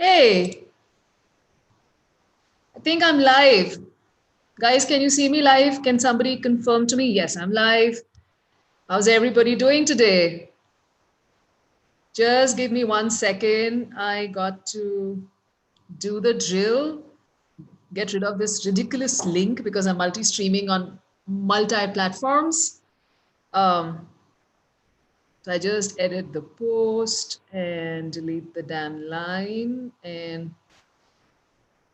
Hey, I think I'm live. Guys, can you see me live? Can somebody confirm to me? Yes, I'm live. How's everybody doing today? Just give me 1 second. I got to do the drill, get rid of this ridiculous link because I'm multi streaming on multi platforms. Um, so I just edit the post and delete the damn line. And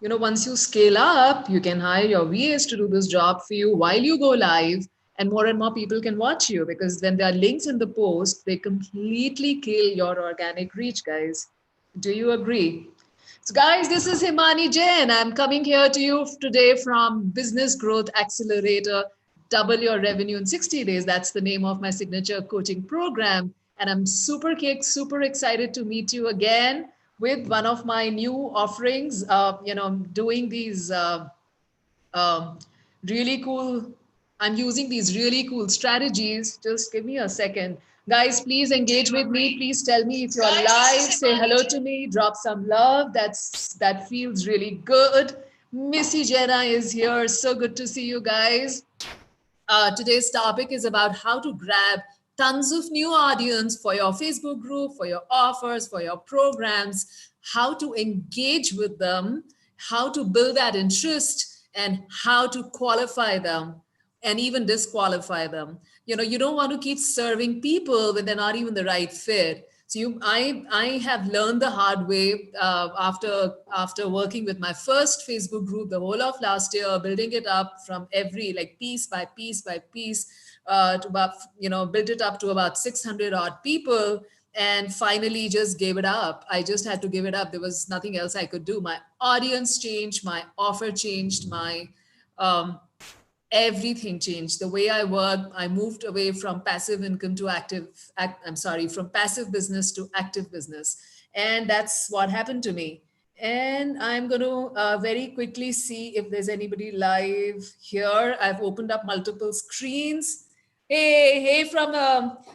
once you scale up, you can hire your VAs to do this job for you while you go live, and more people can watch you because when there are links in the post, they completely kill your organic reach, guys. Do you agree? So, guys, this is Himani Jain. I'm coming here to you today from Business Growth Accelerator. Double your revenue in 60 days. That's the name of my signature coaching program. And I'm super kicked, super excited to meet you again with one of my new offerings. Doing these um, really cool, I'm using these really cool strategies. Just give me a second. Guys, please engage with me. Please tell me if you're live. Say hello to me. Drop some love. That feels really good. Missy Jenna is here. So good to see you guys. Today's topic is about how to grab tons of new audience for your Facebook group, for your offers, for your programs, how to engage with them, how to build that interest, and how to qualify them and even disqualify them. You don't want to keep serving people when they're not even the right fit. So I have learned the hard way after working with my first Facebook group the whole of last year, building it up from every like piece by piece by piece to about built it up to about 600 odd people, and finally just gave it up. I just had to give it up. There was nothing else I could do. My audience changed, my offer changed, my um, everything changed. The way I work, I moved away from passive income to from passive business to active business. And that's what happened to me. And I'm going to very quickly see if there's anybody live here. I've opened up multiple screens. Hey, from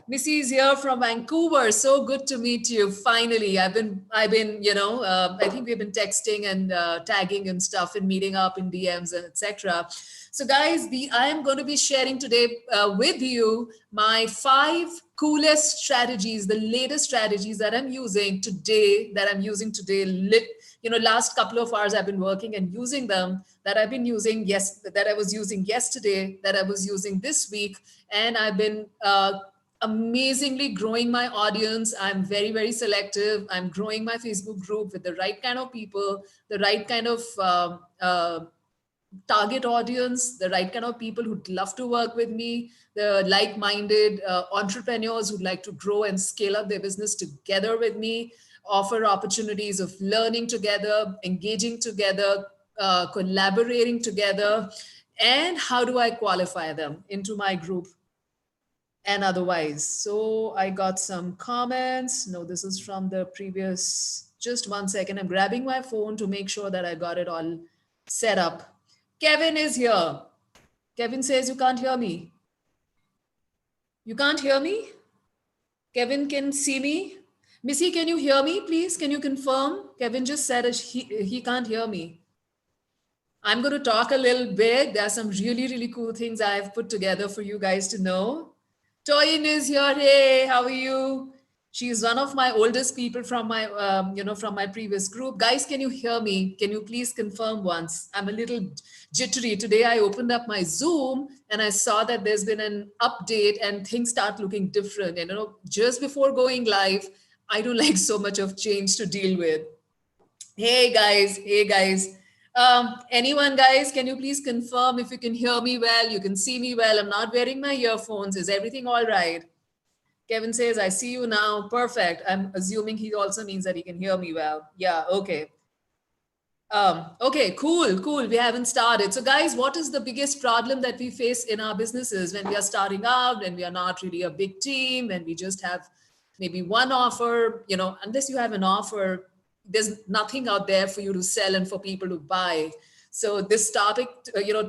Missy's here from Vancouver. So good to meet you. Finally, I've been, I think we've been texting and tagging and stuff and meeting up in DMs and etc. So, guys, I am going to be sharing today with you my 5 coolest strategies, the latest strategies that I'm using today. Last couple of hours I've been working and using them. That I was using yesterday. That I was using this week, and I've been amazingly growing my audience. I'm very, very selective. I'm growing my Facebook group with the right kind of people, the right kind of target audience, the right kind of people who'd love to work with me, the like-minded entrepreneurs who'd like to grow and scale up their business together with me, offer opportunities of learning together, engaging together, collaborating together. And how do I qualify them into my group and otherwise? So I got some comments. No, this is from the previous. Just 1 second. I'm grabbing my phone to make sure that I got it all set up. Kevin is here. Kevin says you can't hear me. You can't hear me? Kevin can see me. Missy, can you hear me, please? Can you confirm? Kevin just said he can't hear me. I'm going to talk a little bit. There are some really, really cool things I've put together for you guys to know. Toyin is here. Hey, how are you? She's one of my oldest people from my previous group. Guys, can you hear me? Can you please confirm once? I'm a little jittery. Today I opened up my Zoom and I saw that there's been an update and things start looking different. And just before going live, I don't like so much of change to deal with. Hey guys. Anyone, guys, can you please confirm if you can hear me well? You can see me well. I'm not wearing my earphones. Is everything all right? Kevin says, I see you now. Perfect. I'm assuming he also means that he can hear me well. Yeah, okay. Okay, cool. We haven't started. So, guys, what is the biggest problem that we face in our businesses when we are starting out and we are not really a big team and we just have maybe one offer? Unless you have an offer, there's nothing out there for you to sell and for people to buy. So this topic,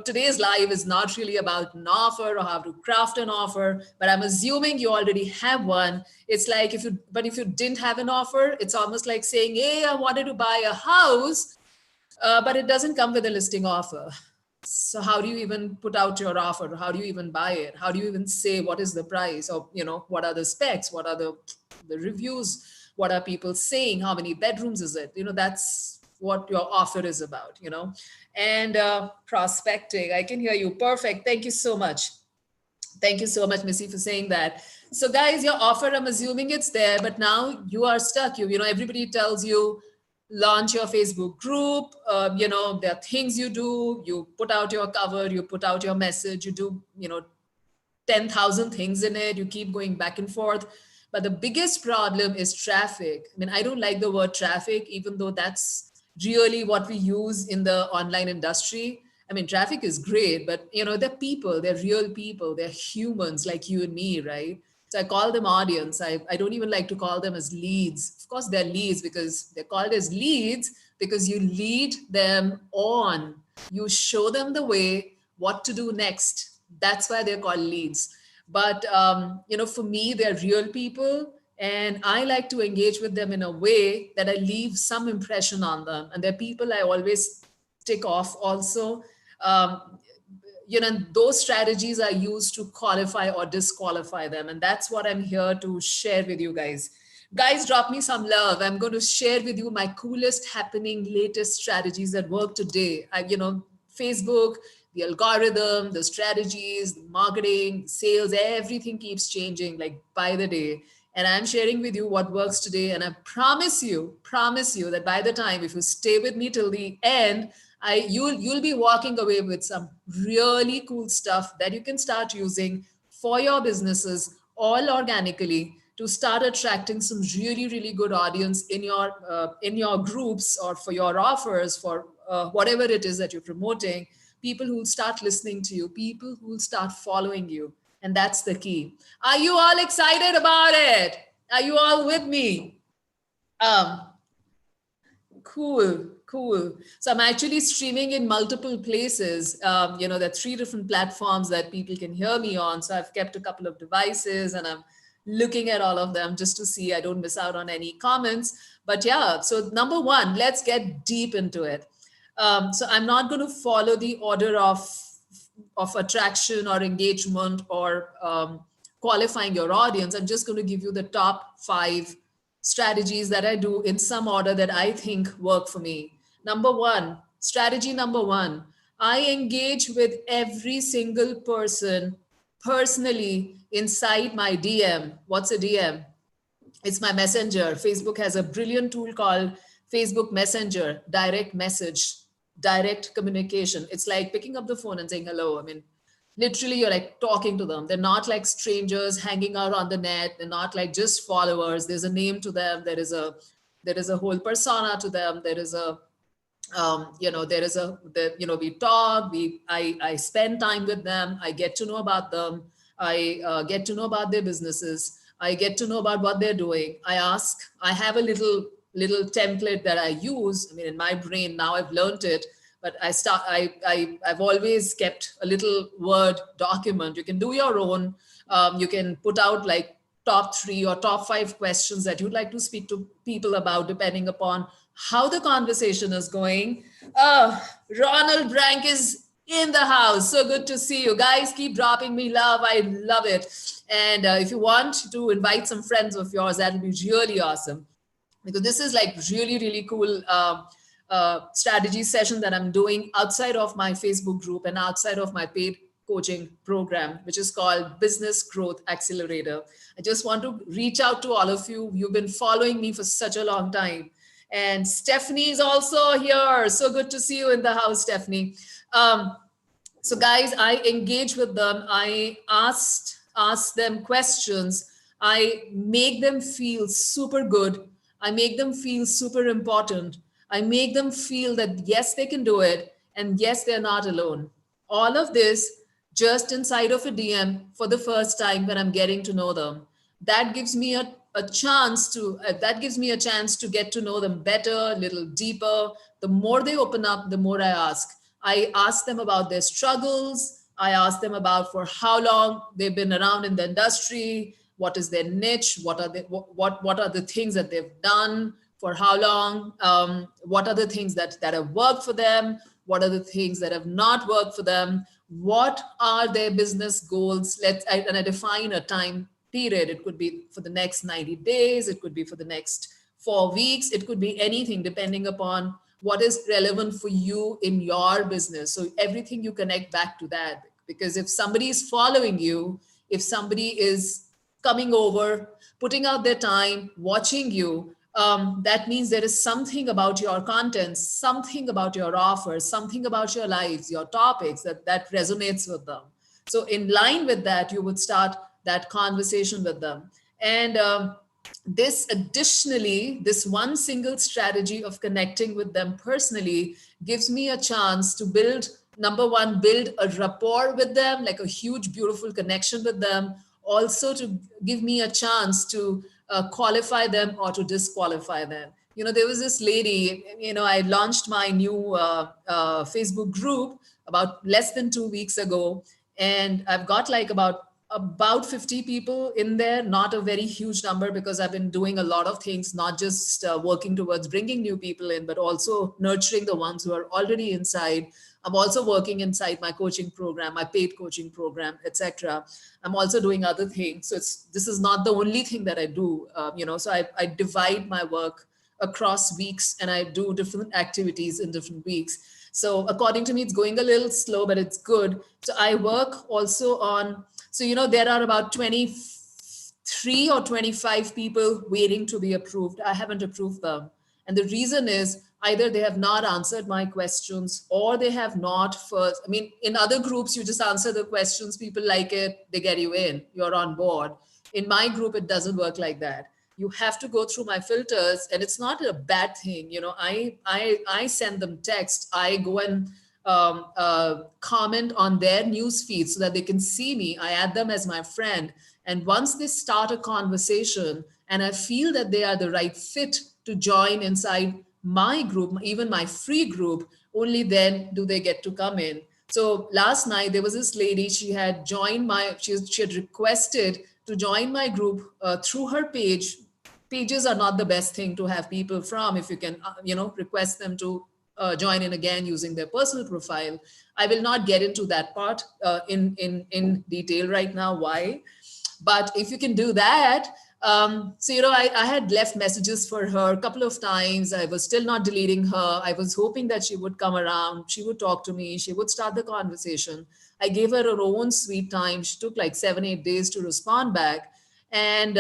today's live is not really about an offer or how to craft an offer, but I'm assuming you already have one. It's like if you didn't have an offer, it's almost like saying, hey, I wanted to buy a house, but it doesn't come with a listing offer. So how do you even put out your offer? How do you even buy it? How do you even say what is the price, or what are the specs? What are the reviews? What are people saying? How many bedrooms is it? That's what your offer is about. And prospecting. I can hear you. Perfect. Thank you so much. Thank you so much, Missy, for saying that. So, guys, your offer, I'm assuming it's there, but now you are stuck. Everybody tells you launch your Facebook group. There are things you do. You put out your cover, you put out your message, you do, 10,000 things in it. You keep going back and forth. But the biggest problem is traffic. I mean, I don't like the word traffic, even though that's really what we use in the online industry. I mean, traffic is great, but they're people, they're real people, they're humans like you and me, right? So I call them audience. I don't even like to call them as leads. Of course, they're leads because they're called as leads because you lead them on. You show them the way, what to do next. That's why they're called leads. But, for me, they're real people. And I like to engage with them in a way that I leave some impression on them. And they're people I always tick off also. Those strategies are used to qualify or disqualify them. And that's what I'm here to share with you guys. Guys, drop me some love. I'm going to share with you my coolest happening latest strategies that work today. Facebook, the algorithm, the strategies, the marketing, sales, everything keeps changing like by the day. And I'm sharing with you what works today. And I promise you that by the time, if you stay with me till the end, you'll be walking away with some really cool stuff that you can start using for your businesses all organically to start attracting some really, really good audience in your groups or for your offers, for whatever it is that you're promoting, people who will start listening to you, people who will start following you. And that's the key. Are you all excited about it? Are you all with me? Cool. So I'm actually streaming in multiple places. There are 3 different platforms that people can hear me on. So I've kept a couple of devices and I'm looking at all of them just to see I don't miss out on any comments. But yeah, so number 1, let's get deep into it. So I'm not going to follow the order of attraction or engagement or qualifying your audience. I'm just going to give you the top 5 strategies that I do in some order that I think work for me. Strategy number one, I engage with every single person personally inside my DM. What's a DM? It's my messenger. Facebook has a brilliant tool called Facebook Messenger, direct message, direct communication. It's like picking up the phone and saying hello. I mean, literally you're like talking to them. They're not like strangers hanging out on the net. They're not like just followers. There's a name to them. There is a whole persona to them. There is a we talk, I spend time with them. I get to know about them. I get to know about their businesses. I get to know about what they're doing. I have a little template that I use. I mean, in my brain now I've learned it, but I've always kept a little Word document. You can do your own. You can put out like top 3 or top 5 questions that you'd like to speak to people about, depending upon how the conversation is going. Ronald Brank is in the house. So good to see you guys. Keep dropping me love. I love it. And if you want to invite some friends of yours, that would be really awesome, because this is like really, really cool strategy session that I'm doing outside of my Facebook group and outside of my paid coaching program, which is called Business Growth Accelerator. I just want to reach out to all of you. You've been following me for such a long time. And Stephanie is also here. So good to see you in the house, Stephanie. So guys, I engage with them. I ask them questions. I make them feel super good. I make them feel super important. I make them feel that yes, they can do it. And yes, they're not alone. All of this just inside of a DM for the first time when I'm getting to know them. That gives me a chance to get to know them better, a little deeper. The more they open up, the more I ask. I ask them about their struggles. I ask them about for how long they've been around in the industry, what is their niche, what are the things that they've done, for how long, what are the things that have worked for them, what are the things that have not worked for them, what are their business goals. And I define a time period. It could be for the next 90 days, it could be for the next 4 weeks, it could be anything depending upon what is relevant for you in your business. So everything you connect back to that, because if somebody is following you, if somebody is coming over, putting out their time, watching you, that means there is something about your content, something about your offers, something about your lives, your topics that resonates with them. So in line with that, you would start that conversation with them. And this additionally, this one single strategy of connecting with them personally gives me a chance to build, number one, build a rapport with them, like a huge, beautiful connection with them. Also to give me a chance to qualify them or to disqualify them. You know, there was this lady, you know, I launched my new Facebook group about less than 2 weeks ago. And I've got like about 50 people in there, not a very huge number, because I've been doing a lot of things, not just working towards bringing new people in, but also nurturing the ones who are already inside. I'm also working inside my coaching program, my paid coaching program, etc. I'm also doing other things. So this is not the only thing that I do, you know, so I divide my work across weeks and I do different activities in different weeks. So according to me, it's going a little slow, but it's good. So I work also on, so, you know, there are about 23 or 25 people waiting to be approved. I haven't approved them. And the reason is either they have not answered my questions or they have not first. I mean, in other groups, you just answer the questions, people like it, they get you in, you're on board. In my group, it doesn't work like that. You have to go through my filters, and it's not a bad thing. You know, I send them text. I go and comment on their news feed so that they can see me. I add them as my friend. And once they start a conversation and I feel that they are the right fit to join inside my group, even my free group, only then do they get to come in. So last night there was this lady, she had joined she had requested to join my group through her page. Pages are not the best thing to have people from. If you can, you know, request them to join in again using their personal profile. I will not get into that part in detail right now, why. But if you can do that, so, you know, I had left messages for her a couple of times. I was still not deleting her. I was hoping that she would come around. She would talk to me. She would start the conversation. I gave her her own sweet time. She took like 7-8 days to respond back. And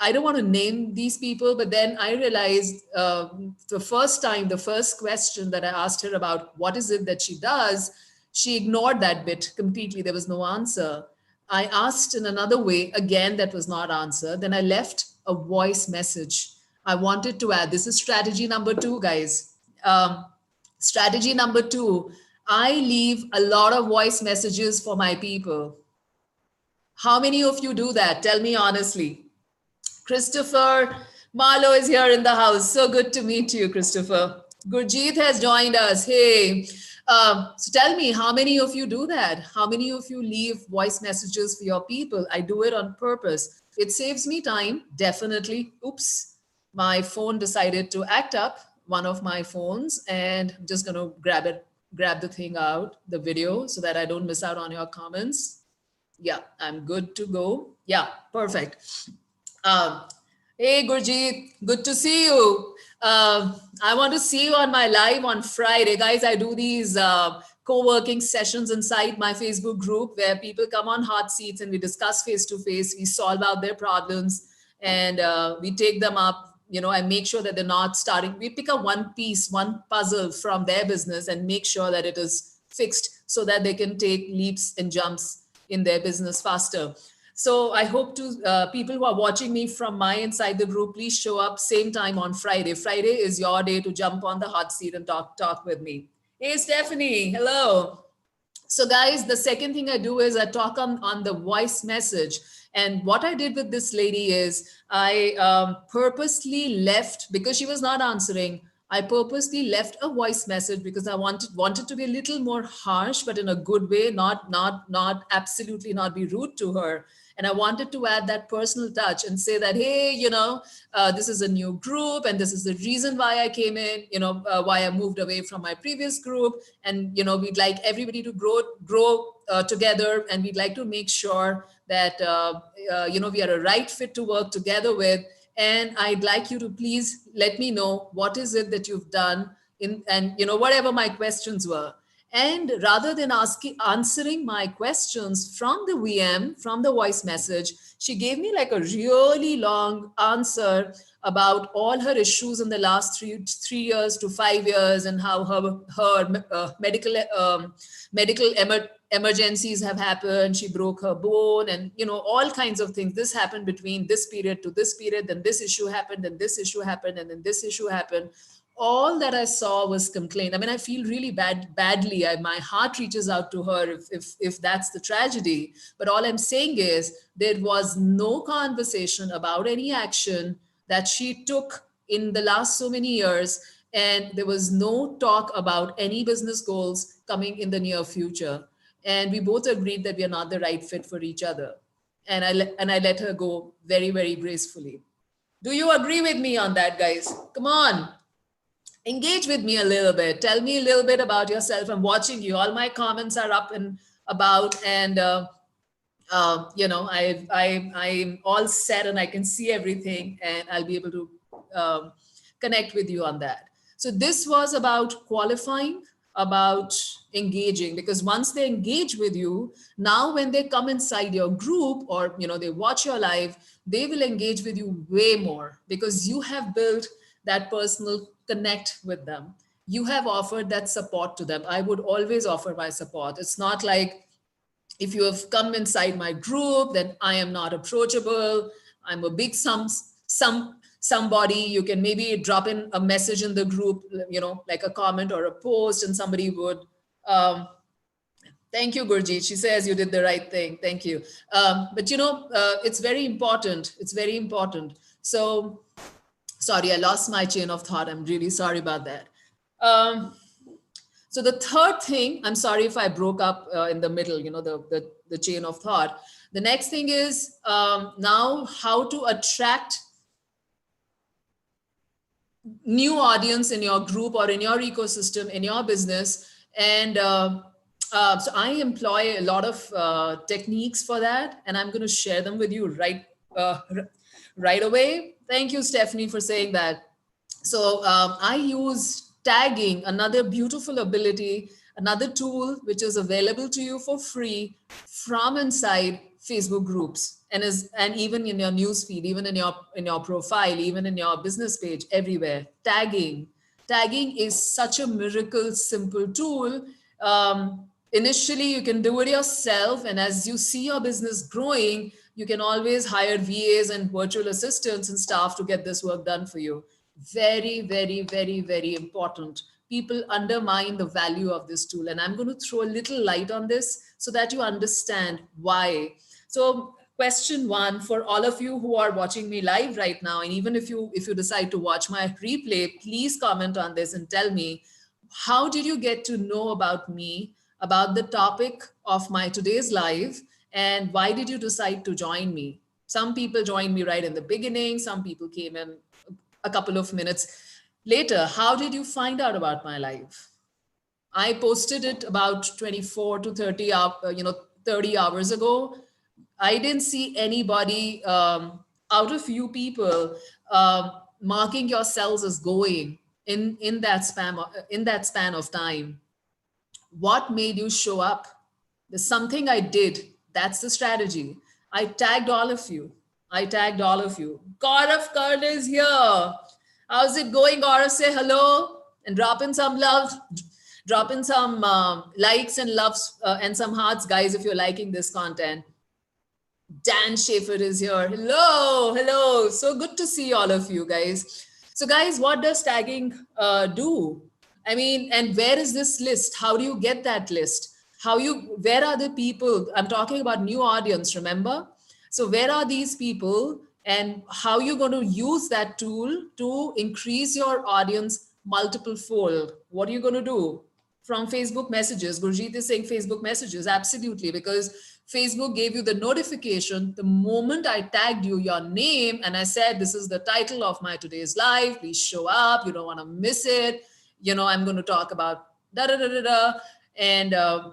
I don't want to name these people, but then I realized the first question that I asked her about what is it that she does, she ignored that bit completely. There was no answer. I asked in another way, again, that was not answered. Then I left a voice message. I wanted to add, this is strategy number 2, guys. Strategy number 2, I leave a lot of voice messages for my people. How many of you do that? Tell me honestly. Christopher Marlowe is here in the house. So good to meet you, Christopher. Gurjeet has joined us. Hey. So tell me, how many of you do that? How many of you leave voice messages for your people? I do it on purpose. It saves me time, definitely. Oops, my phone decided to act up, one of my phones, and I'm just going to grab the thing out, the video, so that I don't miss out on your comments. Yeah, I'm good to go. Yeah, perfect. Hey, Gurjeet, good to see you. I want to see you on my live on Friday. Guys, I do these co-working sessions inside my Facebook group where people come on hot seats and we discuss face-to-face. We solve out their problems and we take them up. You know, I make sure that they're not starting. We pick up one piece, one puzzle from their business and make sure that it is fixed so that they can take leaps and jumps in their business faster. So I hope to people who are watching me from my inside the group, please show up same time on Friday. Friday is your day to jump on the hot seat and talk with me. Hey, Stephanie, hello. So guys, the second thing I do is I talk on the voice message. And what I did with this lady is I purposely left, because she was not answering, I purposely left a voice message because I wanted to be a little more harsh, but in a good way, not absolutely not be rude to her. And I wanted to add that personal touch and say that, hey, this is a new group, and this is the reason why I came in, why I moved away from my previous group, and we'd like everybody to grow together, and we'd like to make sure that we are a right fit to work together with. And I'd like you to please let me know what is it that you've done and whatever my questions were. And rather than answering my questions from the VM, from the voice message, she gave me like a really long answer about all her issues in the last 3 years to 5 years, and how her medical emergencies have happened. She broke her bone, and all kinds of things. This happened between this period to this period, then this issue happened, and this issue happened, and then this issue happened. All that I saw was complaint. I mean, I feel really badly. My heart reaches out to her if that's the tragedy. But all I'm saying is there was no conversation about any action that she took in the last so many years. And there was no talk about any business goals coming in the near future. And we both agreed that we are not the right fit for each other. And I let her go very, very gracefully. Do you agree with me on that, guys? Come on. Engage with me a little bit. Tell me a little bit about yourself. I'm watching you. All my comments are up and about, and I'm all set, and I can see everything, and I'll be able to connect with you on that. So this was about qualifying, about engaging, because once they engage with you, now when they come inside your group, or they watch your live, they will engage with you way more, because you have built that personal connect with them. You have offered that support to them. I would always offer my support. It's not like if you have come inside my group, then I am not approachable. I'm a big somebody. You can maybe drop in a message in the group, like a comment or a post, and somebody would, thank you, Gurjeet. She says you did the right thing. Thank you. But it's very important. It's very important. So, sorry, I lost my chain of thought. I'm really sorry about that. So the third thing, I'm sorry if I broke up in the middle, the chain of thought. The next thing is now how to attract new audience in your group or in your ecosystem, in your business. And so I employ a lot of techniques for that, and I'm going to share them with you right away. Thank you, Stephanie, for saying that. So I use tagging, another beautiful ability, another tool which is available to you for free from inside Facebook groups, and even in your newsfeed, even in your profile, even in your business page, everywhere. Tagging is such a miracle simple tool. Initially, you can do it yourself, and as you see your business growing, you can always hire VAs and virtual assistants and staff to get this work done for you. Very, very, very, very important. People undermine the value of this tool, and I'm going to throw a little light on this so that you understand why. So question one for all of you who are watching me live right now, and even if you decide to watch my replay, please comment on this and tell me, how did you get to know about me, about the topic of my today's live, and why did you decide to join me? Some people joined me right in the beginning. Some people came in a couple of minutes later. How did you find out about my live? I posted it about 24 to 30 hours ago. I didn't see anybody out of you people marking yourselves as going in that span of time. What made you show up? There's something I did. That's the strategy. I tagged all of you. Gaurav Karn is here. How's it going, Gaurav? Say hello and drop in some love. Drop in some likes and loves and some hearts, guys, if you're liking this content. Dan Schaefer is here. Hello. So good to see all of you guys. So guys, what does tagging do? I mean, and where is this list? How do you get that list? Where are the people? I'm talking about new audience, remember? So where are these people, and how you're going to use that tool to increase your audience multiple fold. What are you going to do? From Facebook messages. Gurjeet is saying Facebook messages. Absolutely. Because Facebook gave you the notification the moment I tagged you your name and I said, this is the title of my today's live. Please show up. You don't want to miss it. You know, I'm going to talk about da da da da da.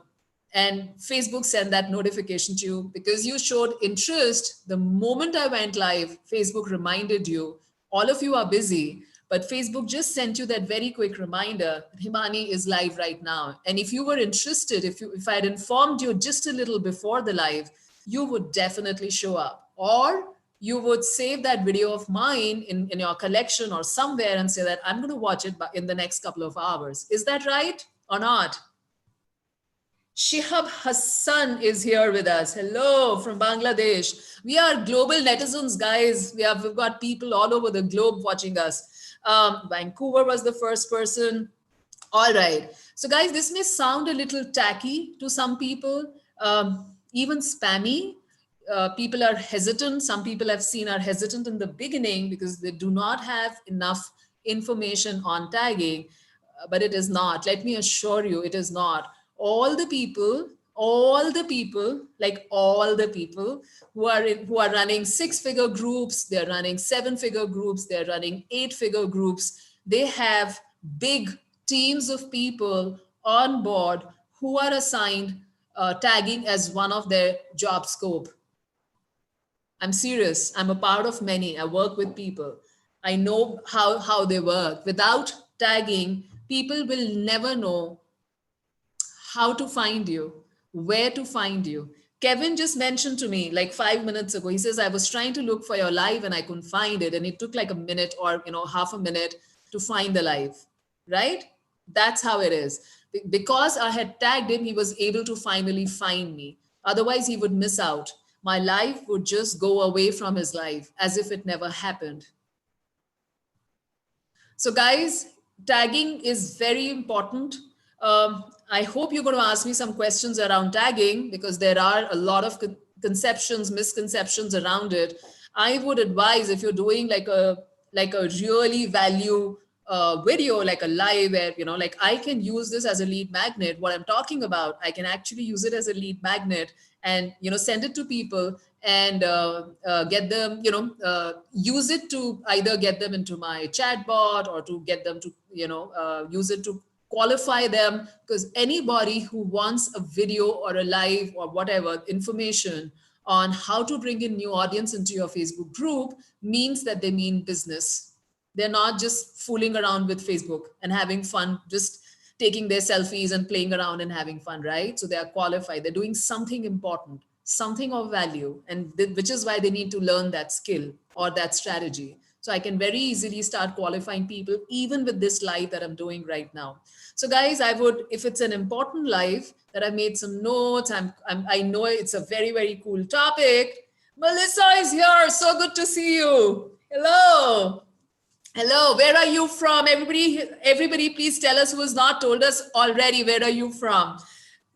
And Facebook sent that notification to you because you showed interest. The moment I went live, Facebook reminded you. All of you are busy, but Facebook just sent you that very quick reminder, Himani is live right now. And if you were interested, if I had informed you just a little before the live, you would definitely show up. Or you would save that video of mine in your collection or somewhere and say that I'm going to watch it in the next couple of hours. Is that right or not? Shihab Hassan is here with us. Hello from Bangladesh. We are global netizens, guys. We've got people all over the globe watching us. Vancouver was the first person. All right. So guys, this may sound a little tacky to some people, even spammy. People are hesitant. Some people I've seen are hesitant in the beginning because they do not have enough information on tagging, but it is not. Let me assure you, it is not. All the people who are running 6-figure groups, they're running 7-figure groups, they're running 8-figure groups, they have big teams of people on board who are assigned tagging as one of their job scope. I'm serious. I'm a part of many. I work with people. I know how they work. Without tagging, people will never know how to find you, where to find you. Kevin just mentioned to me like 5 minutes ago, he says, I was trying to look for your live and I couldn't find it. And it took like a minute or, half a minute to find the live, right? That's how it is. Because I had tagged him, he was able to finally find me. Otherwise, he would miss out. My life would just go away from his life as if it never happened. So guys, tagging is very important. I hope you're going to ask me some questions around tagging because there are a lot of conceptions, misconceptions around it. I would advise if you're doing like a really value video, like a live where, like I can use this as a lead magnet. What I'm talking about, I can actually use it as a lead magnet and, send it to people and get them, use it to either get them into my chatbot or to get them to, use it to qualify them, because anybody who wants a video or a live or whatever information on how to bring in new audience into your Facebook group means that they mean business. They're not just fooling around with Facebook and having fun, just taking their selfies and playing around and having fun, right? So they are qualified. They're doing something important, something of value, and which is why they need to learn that skill or that strategy. So I can very easily start qualifying people even with this live that I'm doing right now. So guys, I would, if it's an important live that I made some notes, I know it's a very, very cool topic. Melissa is here. So good to see you. Hello. Hello, where are you from? Everybody, please tell us who has not told us already. Where are you from?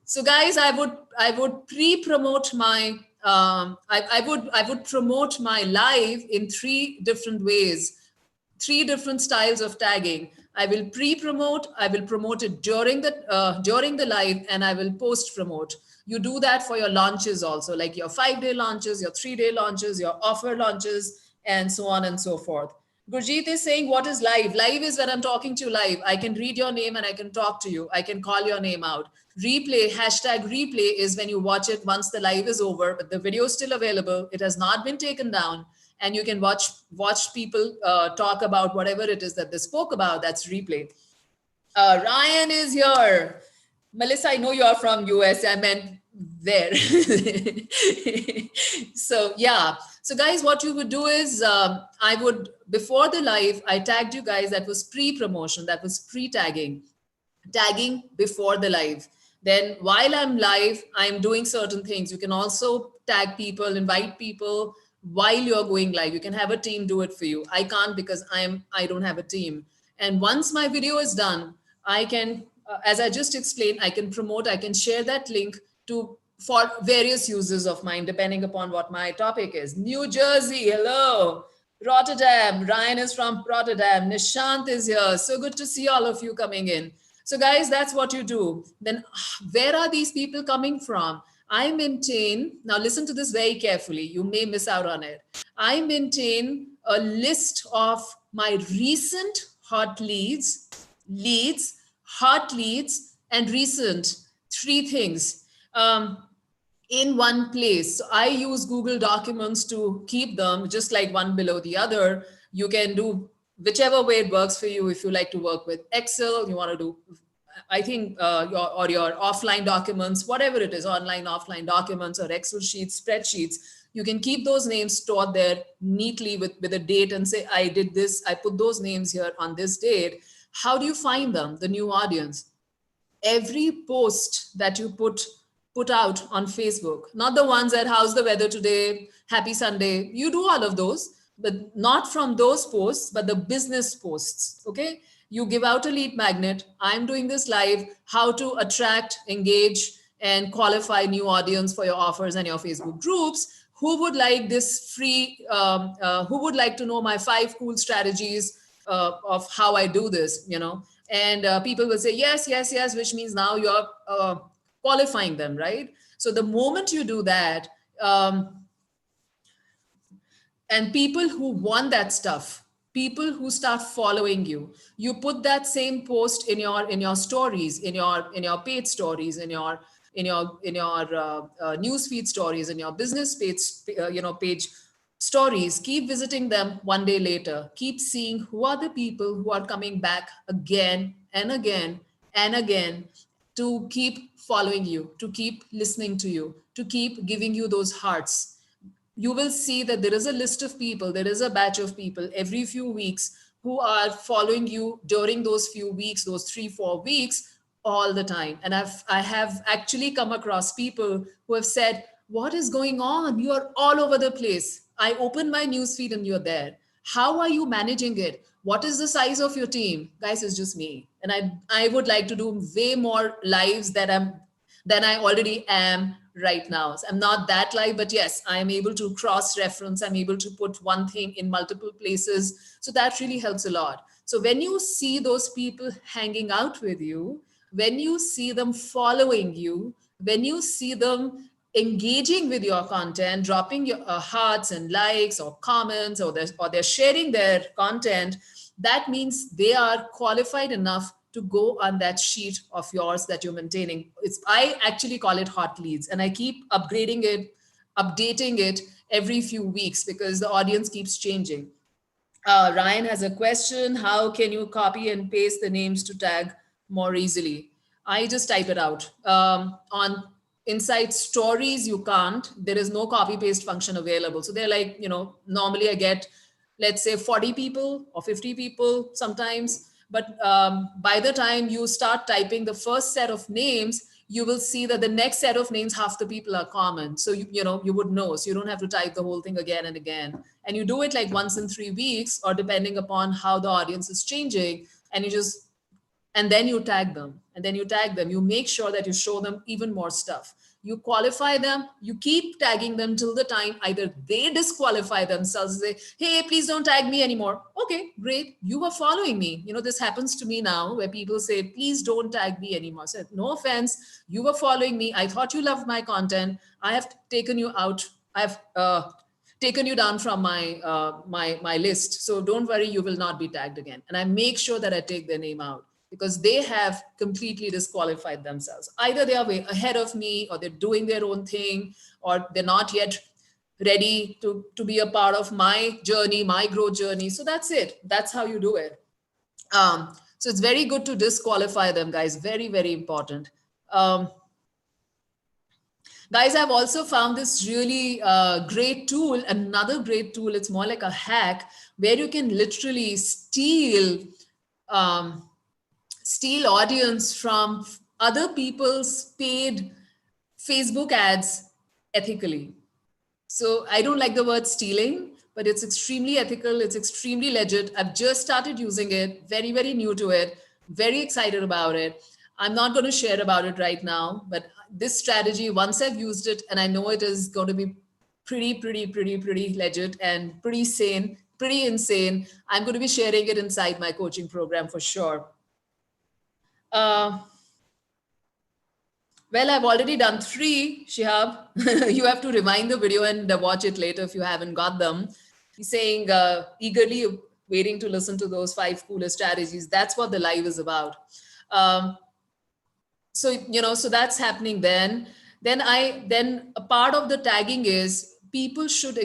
So guys, I would pre-promote my I would promote my live in 3 different ways, 3 different styles of tagging. I will pre-promote, I will promote it during the live, and I will post-promote. You do that for your launches also, like your 5-day launches, your 3-day launches, your offer launches, and so on and so forth. Gurjeet is saying, what is live? Live is when I'm talking to you live. I can read your name and I can talk to you. I can call your name out. Replay, hashtag replay is when you watch it once the live is over, but the video is still available. It has not been taken down. And you can watch people talk about whatever it is that they spoke about. That's replay. Ryan is here. Melissa, I know you're from US. I meant there. So yeah. So guys, what you would do is I would, before the live, I tagged you guys. That was pre-promotion. That was pre-tagging. Tagging before the live. Then while I'm live, I'm doing certain things. You can also tag people, invite people while you're going live. You can have a team do it for you. I can't because I don't have a team. And once my video is done, I can, as I just explained, I can promote, I can share that link for various users of mine, depending upon what my topic is. New Jersey, hello. Rotterdam. Ryan is from Rotterdam. Nishant is here. So good to see all of you coming in. So guys, that's what you do. Then where are these people coming from? I maintain, now listen to this very carefully. You may miss out on it. I maintain a list of my recent hot hot leads, and recent, three things. In one place. So I use Google Documents to keep them just like one below the other. You can do whichever way it works for you. If you like to work with Excel, you want to do, I think, your offline documents, whatever it is, online, offline documents, or Excel sheets, spreadsheets, you can keep those names stored there neatly with a date and say, I did this, I put those names here on this date. How do you find them? The new audience. Every post that you put out on Facebook, not the ones that how's the weather today, happy Sunday. You do all of those, but not from those posts, but the business posts. Okay. You give out a lead magnet. I'm doing this live, how to attract, engage, and qualify new audience for your offers and your Facebook groups. Who would like this free, who would like to know my 5 cool strategies of how I do this, and people will say, yes, yes, yes, which means now you're qualifying them, right? So the moment you do that, and people who want that stuff, people who start following you, you put that same post in your stories, in your paid stories, in your newsfeed stories, in your business page stories. Keep visiting them one day later. Keep seeing who are the people who are coming back again and again and again, to keep following you, to keep listening to you, to keep giving you those hearts. You will see that there is a list of people, there is a batch of people every few weeks who are following you during those few weeks, those 3-4 weeks, all the time. And I have actually come across people who have said, what is going on? You are all over the place. I open my newsfeed and you're there. How are you managing it? What is the size of your team? Guys, it's just me. And I would like to do way more lives than I already am right now. So I'm not that live, but yes, I'm able to cross-reference. I'm able to put one thing in multiple places. So that really helps a lot. So when you see those people hanging out with you, when you see them following you, when you see them engaging with your content, dropping your hearts and likes or comments, or they're sharing their content, that means they are qualified enough to go on that sheet of yours that you're maintaining. I actually call it hot leads, and I keep upgrading it, updating it every few weeks because the audience keeps changing. Ryan has a question. How can you copy and paste the names to tag more easily? I just type it out. On inside stories, you can't. There is no copy paste function available. So they're like, normally I get, let's say 40 people or 50 people sometimes. But by the time you start typing the first set of names, you will see that the next set of names, half the people are common. So, you would know. So you don't have to type the whole thing again and again. And you do it like once in 3 weeks, or depending upon how the audience is changing. And then you tag them, you make sure that you show them even more stuff. You qualify them, you keep tagging them till the time either they disqualify themselves, say, hey, please don't tag me anymore. Okay, great. You were following me. This happens to me now where people say, please don't tag me anymore. So no offense, you were following me. I thought you loved my content. I have taken you out. I've taken you down from my list. So don't worry, you will not be tagged again. And I make sure that I take their name out, because they have completely disqualified themselves. Either they are way ahead of me, or they're doing their own thing, or they're not yet ready to be a part of my journey, my growth journey. So that's it. That's how you do it. So it's very good to disqualify them, guys. Very, very important. Guys, I've also found this really great tool, another great tool. It's more like a hack where you can literally steal audience from other people's paid Facebook ads ethically. So I don't like the word stealing, but it's extremely ethical. It's extremely legit. I've just started using it, very, very new to it, very excited about it. I'm not going to share about it right now, but this strategy, once I've used it and I know it is going to be pretty legit and pretty sane, pretty insane. I'm going to be sharing it inside my coaching program for sure. Well, I've already done 3, Shihab. You have to rewind the video and watch it later if you haven't got them. He's saying eagerly waiting to listen to those 5 coolest strategies. That's what the live is about. So, so that's happening then. Then a part of the tagging is people should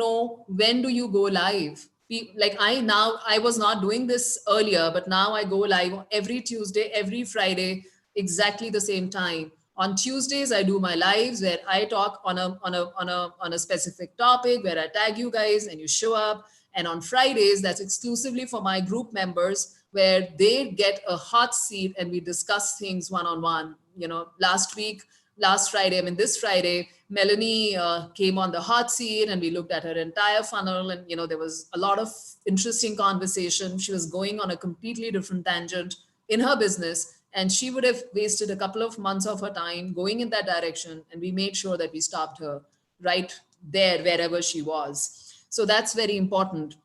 know when do you go live. Like I was not doing this earlier, but now I go live every Tuesday, every Friday, exactly the same time. On Tuesdays, I do my lives where I talk on a specific topic where I tag you guys and you show up. And on Fridays, that's exclusively for my group members where they get a hot seat and we discuss things one-on-one. Last Friday, this Friday, Melanie came on the hot seat and we looked at her entire funnel, and there was a lot of interesting conversation. She was going on a completely different tangent in her business, and she would have wasted a couple of months of her time going in that direction, and we made sure that we stopped her right there wherever she was. So that's very important.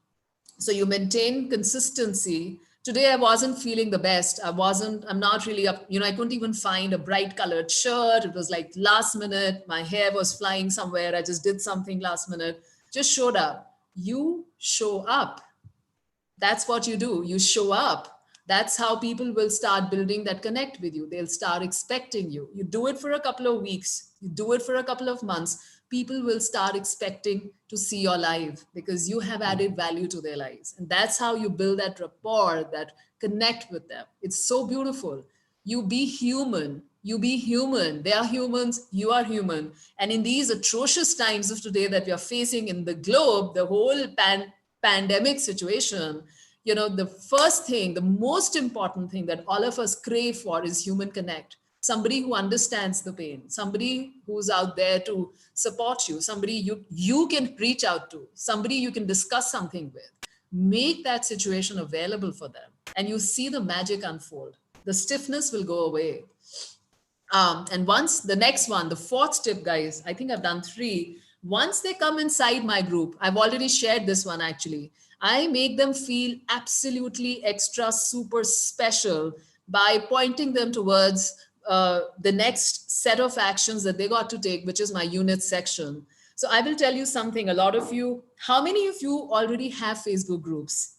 So you maintain consistency. Today I wasn't feeling the best. I'm not really up, I couldn't even find a bright colored shirt. It was like last minute, my hair was flying somewhere. I just did something last minute, just showed up. You show up. That's what you do. You show up. That's how people will start building that connect with you. They'll start expecting you. You do it for a couple of weeks, you do it for a couple of months, people will start expecting to see your live because you have added value to their lives. And that's how you build that rapport, that connect with them. It's so beautiful. You be human. You be human. They are humans. You are human. And in these atrocious times of today that we are facing in the globe, the whole pandemic situation, the first thing, the most important thing that all of us crave for is human connect. Somebody who understands the pain, somebody who's out there to support you, somebody you can reach out to, somebody you can discuss something with. Make that situation available for them and you see the magic unfold. The stiffness will go away. And once the next one, the 4th tip, guys, I think I've done 3. Once they come inside my group, I've already shared this one actually. I make them feel absolutely extra super special by pointing them towards the next set of actions that they got to take, which is my unit section. So I will tell you something. A lot of you, how many of you already have Facebook groups?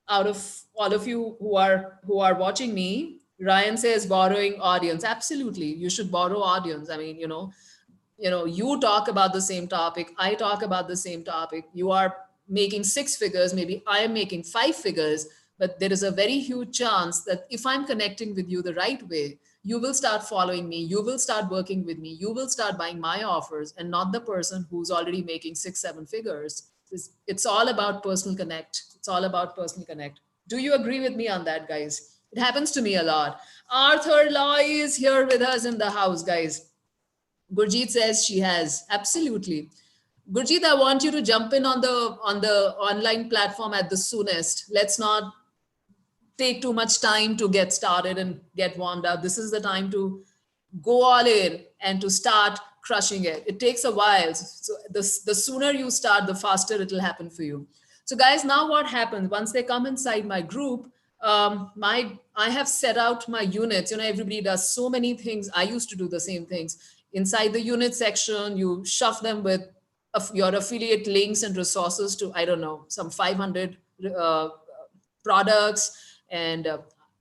Out of all of you who are watching me, Ryan says borrowing audience. Absolutely, you should borrow audience. I mean, you talk about the same topic. I talk about the same topic. You are making 6 figures. Maybe I am making 5 figures. But there is a very huge chance that if I'm connecting with you the right way, you will start following me. You will start working with me. You will start buying my offers and not the person who's already making 6, 7 figures. It's all about personal connect. It's all about personal connect. Do you agree with me on that, guys? It happens to me a lot. Arthur Loy is here with us in the house, guys. Gurjeet says she has. Absolutely. Gurjeet, I want you to jump in on the online platform at the soonest. Let's not take too much time to get started and get warmed up. This is the time to go all in and to start crushing it. It takes a while. So the sooner you start, the faster it'll happen for you. So guys, now what happens once they come inside my group? I have set out my units. Everybody does so many things. I used to do the same things. Inside the unit section, you shove them with your affiliate links and resources to, I don't know, some 500 products. And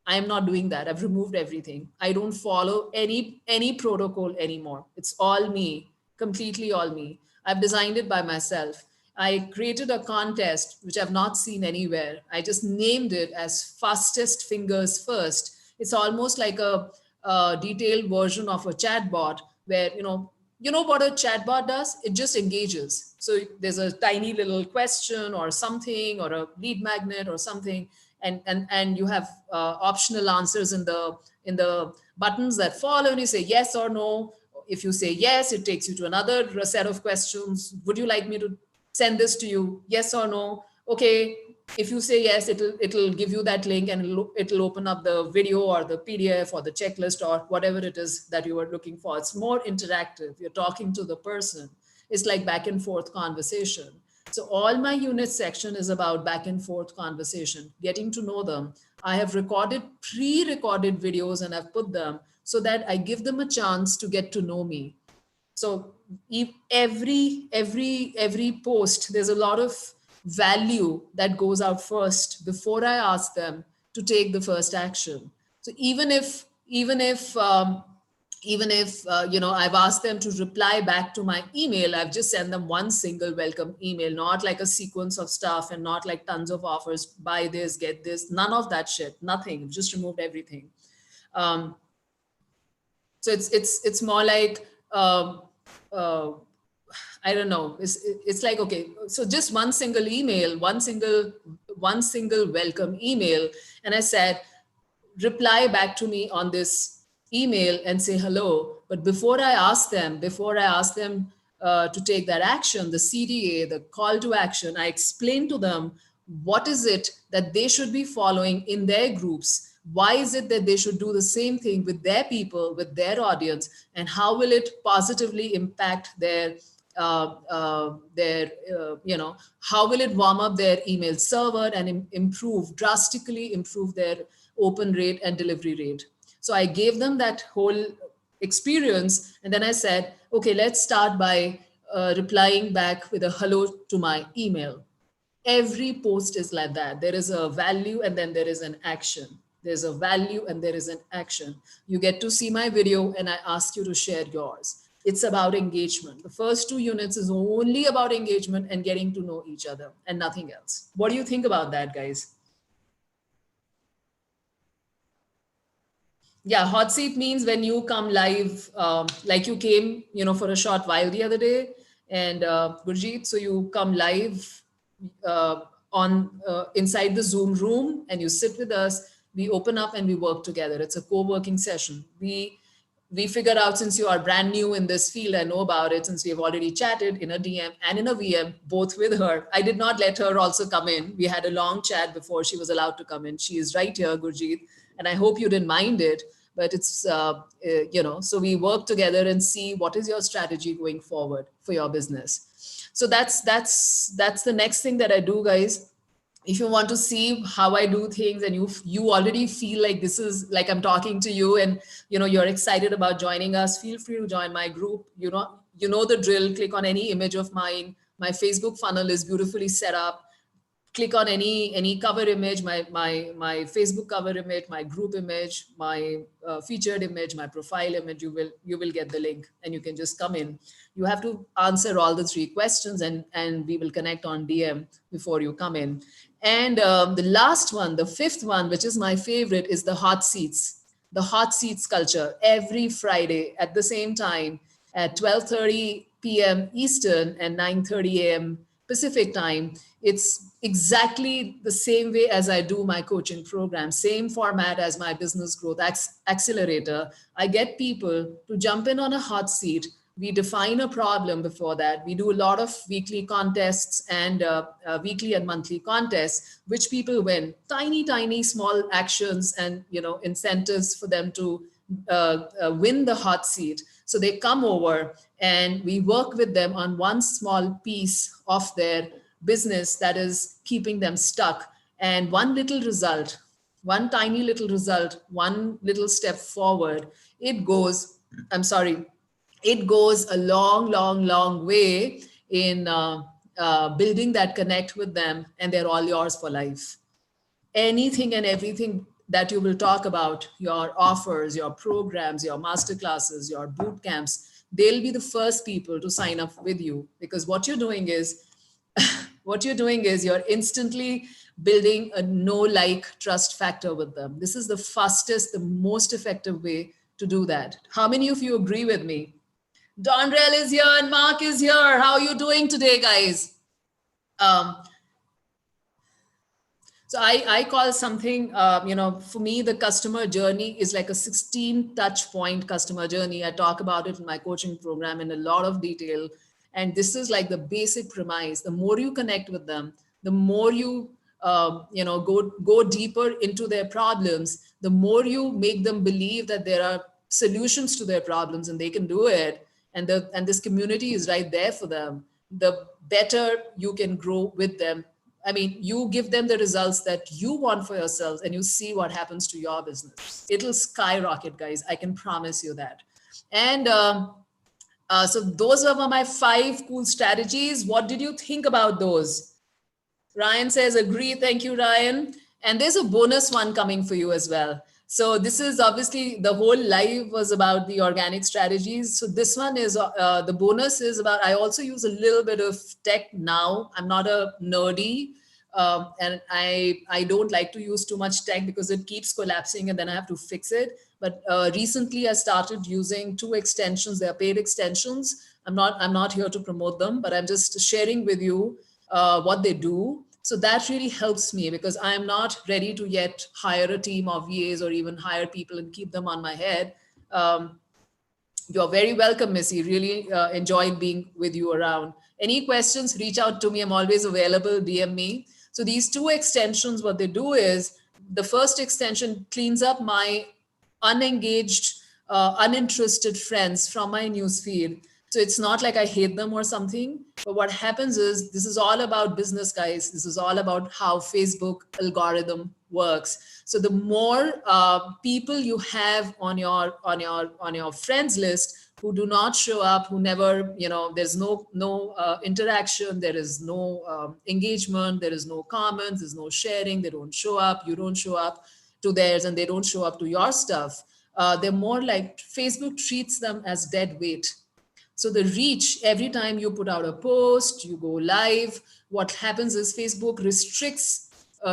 I'm not doing that. I've removed everything. I don't follow any protocol anymore. It's all me, completely all me. I've designed it by myself. I created a contest, which I've not seen anywhere. I just named it as Fastest Fingers First. It's almost like a detailed version of a chatbot where, you know what a chatbot does? It just engages. So there's a tiny little question or something, or a lead magnet or something. And you have optional answers in the buttons that follow, and you say yes or no. If you say yes, it takes you to another set of questions. Would you like me to send this to you? Yes or no? Okay. If you say yes, it'll give you that link, and it'll open up the video or the PDF or the checklist or whatever it is that you are looking for. It's more interactive. You're talking to the person. It's like back and forth conversation. So all my unit section is about back and forth conversation, getting to know them. I have recorded pre-recorded videos and I've put them so that I give them a chance to get to know me. So if every post, there's a lot of value that goes out first before I ask them to take the first action. So even if you know, I've asked them to reply back to my email, I've just sent them one single welcome email, not like a sequence of stuff and not like tons of offers, buy this, get this, none of that shit, nothing, just removed everything. um, so it's more like uh, I don't know. It's like, okay, so just one single email, one single welcome email, and I said, reply back to me on this email and say hello. But before I ask them to take that action, the CDA, the call to action, I explain to them what is it that they should be following in their groups. Why is it that they should do the same thing with their people, with their audience, and how will it positively impact you know, how will it warm up their email server and drastically improve their open rate and delivery rate. So I gave them that whole experience. And then I said, okay, let's start by replying back with a hello to my email. Every post is like that. There is a value and then there is an action. There's a value and there is an action. You get to see my video and I ask you to share yours. It's about engagement. The first 2 units is only about engagement and getting to know each other and nothing else. What do you think about that, guys? Yeah, hot seat means when you come live, like you came, you know, for a short while the other day, and Gurjeet, so you come live uh, on inside the Zoom room, and you sit with us. We open up and we work together. It's a co-working session. We figured out, since you are brand new in this field, I know about it since we have already chatted in a DM and in a VM, both with her. I did not let her also come in. We had a long chat before she was allowed to come in. She is right here, Gurjeet, and I hope you didn't mind it. But it's, you know, so we work together and see what is your strategy going forward for your business. So that's the next thing that I do, guys. If you want to see how I do things and you already feel like this is like I'm talking to you and you know you're excited about joining us, feel free to join my group. You know the drill. Click on any image of mine. My Facebook funnel is beautifully set up. Click on any cover image, my Facebook cover image, my group image, my featured image, my profile image. You will get the link and you can just come in. You have to answer all the 3 questions and we will connect on DM before you come in. And the last one, the 5th one, which is my favorite, is the hot seats. The hot seats culture every Friday at the same time at 12:30 p.m. Eastern and 9:30 a.m. Pacific time. It's exactly the same way as I do my coaching program, same format as my business growth accelerator. I get people to jump in on a hot seat. We define a problem before that. We do a lot of weekly contests and weekly and monthly contests, which people win. Tiny, small actions and incentives for them to win the hot seat. So they come over and we work with them on one small piece of their business that is keeping them stuck. And one little result, one tiny little result, one little step forward, it goes a long way in building that connect with them, and they're all yours for life. Anything and everything that you will talk about, your offers, your programs, your masterclasses, your boot camps, they'll be the first people to sign up with you, because what you're doing is you're instantly building a like, trust factor with them. This is the fastest, the most effective way to do that. How many of you agree with me? Donrell is here and Mark is here. How are you doing today, guys? So I call something, for me, the customer journey is like a 16 touch point customer journey. I talk about it in my coaching program in a lot of detail. And this is like the basic premise. The more you connect with them, the more you, go deeper into their problems, the more you make them believe that there are solutions to their problems and they can do it. And this community is right there for them. the better you can grow with them. I mean, you give them the results that you want for yourselves and you see what happens to your business. It'll skyrocket, guys. I can promise you that. And so those were my 5 cool strategies. What did you think about those? Ryan says, agree. Thank you, Ryan. And there's a bonus one coming for you as well. So this is obviously the whole live was about the organic strategies. So this one is the bonus is about, I also use a little bit of tech now. I'm not a nerdy and I don't like to use too much tech because it keeps collapsing and then I have to fix it. But recently I started using 2 extensions. They are paid extensions. I'm not here to promote them, but I'm just sharing with you what they do. So that really helps me because I'm not ready to yet hire a team of VAs or even hire people and keep them on my head. You're very welcome, Missy. Really enjoyed being with you around. Any questions, reach out to me. I'm always available, DM me. So these 2 extensions, what they do is the first extension cleans up my unengaged, uninterested friends from my newsfeed. So it's not like I hate them or something, but what happens is this is all about business, guys. This is all about how Facebook algorithm works. So the more people you have on your friends list who do not show up, who never, there's no interaction, there is no engagement, there is no comments, there's no sharing, they don't show up, you don't show up to theirs, and they don't show up to your stuff. They're more like Facebook treats them as dead weight. So the reach, every time you put out a post, you go live, what happens is Facebook restricts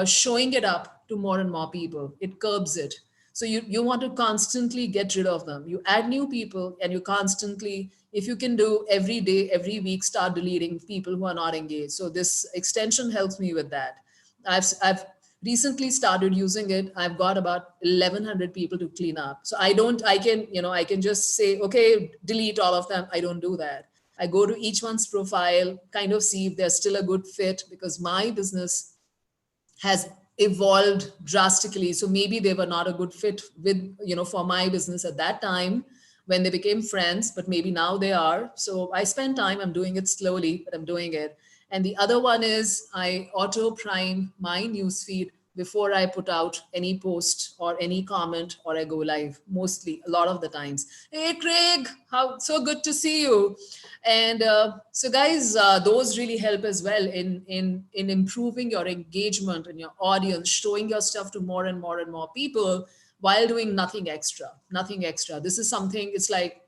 showing it up to more and more people. It curbs it. So you want to constantly get rid of them. You add new people and you constantly, if you can do every day, every week, start deleting people who are not engaged. So this extension helps me with that. I've recently started using it. I've got about 1,100 people to clean up. So I can just say, okay, delete all of them. I don't do that. I go to each one's profile, kind of see if they're still a good fit because my business has evolved drastically. So maybe they were not a good fit with, for my business at that time when they became friends, but maybe now they are. So I spend time, I'm doing it slowly, but I'm doing it. And the other one is I auto prime my newsfeed before I put out any post or any comment or I go live, mostly a lot of the times. Hey, Craig, how so good to see you. And so guys, those really help as well in improving your engagement and your audience, showing your stuff to more and more and more people while doing nothing extra. This is something, it's like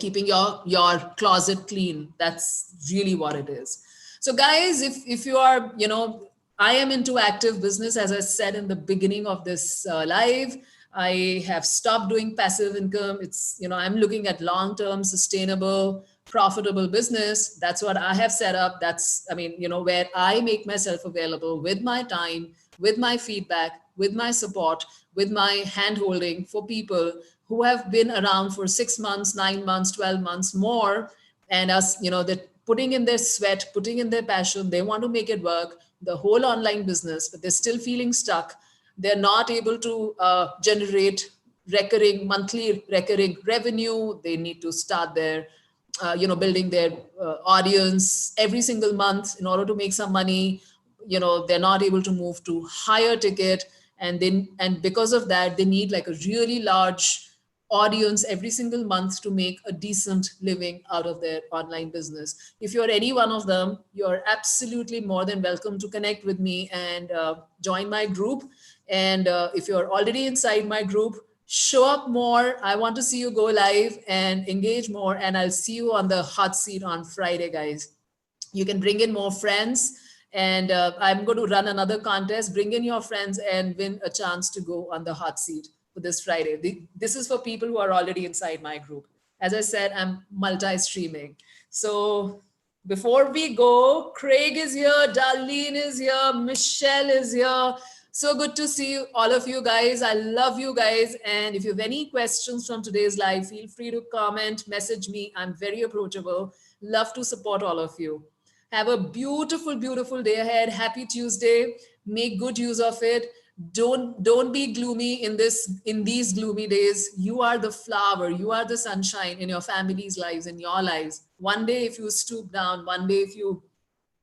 keeping your closet clean. That's really what it is. So guys, if you are, I am into active business, as I said in the beginning of this live. I have stopped doing passive income. It's, I'm looking at long-term, sustainable, profitable business. That's what I have set up. That's, where I make myself available with my time, with my feedback, with my support, with my hand-holding for people who have been around for 6 months, 9 months, 12 months more, and us, they're putting in their sweat, putting in their passion. They want to make it work, the whole online business, but they're still feeling stuck. They're not able to generate monthly recurring revenue. They need to start their, building their audience every single month in order to make some money. They're not able to move to higher ticket. And because of that, they need like a really large audience every single month to make a decent living out of their online business. If you're any one of them, you're absolutely more than welcome to connect with me and join my group. And if you're already inside my group, show up more. I want to see you go live and engage more. And I'll see you on the hot seat on Friday, guys. You can bring in more friends. And I'm going to run another contest. Bring in your friends and win a chance to go on the hot seat for this Friday. This is for people who are already inside my group. As I said, I'm multi-streaming. So before we go, Craig is here, Darlene is here, Michelle is here. So good to see you, all of you guys. I love you guys. And if you have any questions from today's live, feel free to comment, message me. I'm very approachable. Love to support all of you. Have a beautiful, beautiful day ahead. Happy Tuesday. Make good use of it. Don't be gloomy in these gloomy days. You are the flower, you are the sunshine in your family's lives, in your lives. One day if you stoop down, one day if you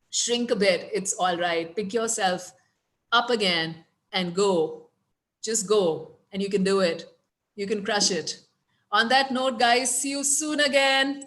shrink a bit, it's all right. Pick yourself up again and go. Just go, and you can do it. You can crush it. On that note, guys, see you soon again.